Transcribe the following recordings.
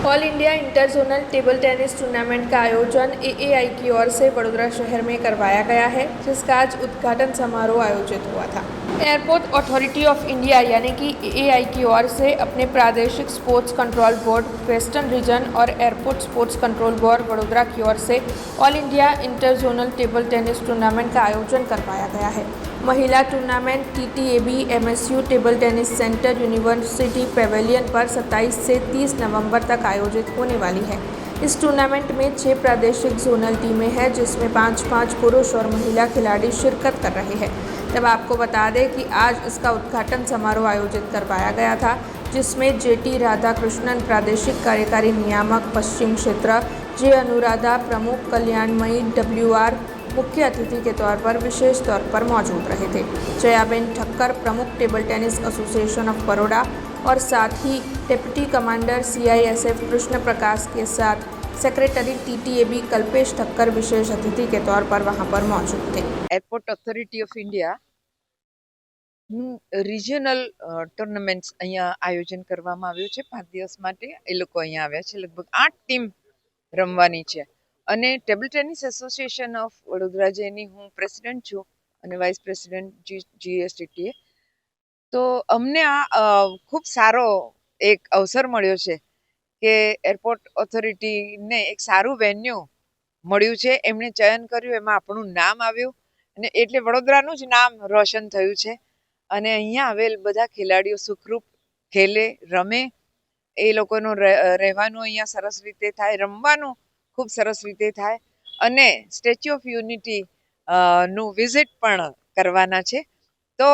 All India inter zonal table tennis tournament का आयोजन AAI की ओर से वडोदरा शहर में करवाया गया है, जिसका आज उद्घाटन समारोह आयोजित हुआ था। एयरपोर्ट अथॉरिटी ऑफ इंडिया यानी कि एएआई की ओर से अपने प्रादेशिक sports control board western region और airport sports control board Vadodara की ओर से all India inter zonal table tennis tournament का आयोजन करवाया गया है। महिला tournament TTAB MSU table tennis centre university pavilion पर 27 से 30 नवंबर तक आयोजित होने वाली है। इस टूर्नामेंट में 6 प्रादेशिक जोनल टीमें हैं, जिसमें 5-5 पुरुष और महिला खिलाड़ी शिरकत कर रहे हैं। तब आपको बता दें कि आज इसका उद्घाटन समारोह आयोजित करवाया गया था, जिसमें जेटी राधाकृष्णन प्रादेशिक कार्यकारी नियामक पश्चिम क्षेत्र, जे अनुराधा प्रमुख कल्याणमयी WR मुख्य अतिथि के तौर पर विशेष तौर पर मौजूद रहे थे। जयाबेन ठक्कर प्रमुख table tennis association of Baroda और साथ ही deputy commander CISF Krishna Prakash के साथ सेक्रेटरी TTAB कल्पेश ठक्कर विशेष अतिथि के तौर पर वहां पर मौजूद थे। Airport authority of India regional tournaments અહીંયા આયોજન કરવામાં આવ્યું છે 5 દિવસ માટે. એ લોકો અહીંયા આવ્યા છે. લગભગ 8 ટીમ રમવાની છે અને table tennis association of Vadodara જેની હું પ્રેસિડેન્ટ છું અને વાઇસ પ્રેસિડેન્ટ GSTTA. તો અમને આ ખૂબ સારો એક અવસર મળ્યો છે કે એરપોર્ટ ઓથોરિટીને એક સારું વેન્યુ મળ્યું છે. એમણે ચયન કર્યું, એમાં આપણું નામ આવ્યું અને એટલે વડોદરાનું જ નામ રોશન થયું છે. અને અહીંયા આવેલ બધા ખેલાડીઓ સુખરૂપ ખેલે, રમે, એ લોકોનું રહેવાનું અહીંયા સરસ રીતે થાય, રમવાનું ખૂબ સરસ રીતે થાય અને સ્ટેચ્યુ ઓફ યુનિટી નું વિઝિટ પણ કરવાના છે. તો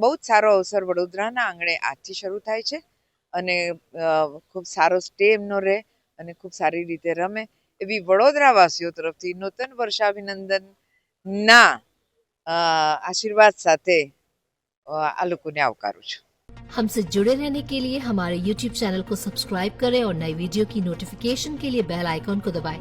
બહુ જ સારો અવસર વડોદરાના આંગણે આજથી શરૂ થાય છે અને ખૂબ સારો સ્ટે એમનો રહે અને ખૂબ સારી રીતે રમે એવી વડોદરાવાસીઓ તરફથી નૂતન વર્ષાભિનંદનના આશીર્વાદ સાથે આ લોકોને આવકારું છું. हमसे जुड़े रहने के लिए हमारे YouTube चैनल को सब्सक्राइब करें और नई वीडियो की नोटिफिकेशन के लिए बेल आइकॉन को दबाएं।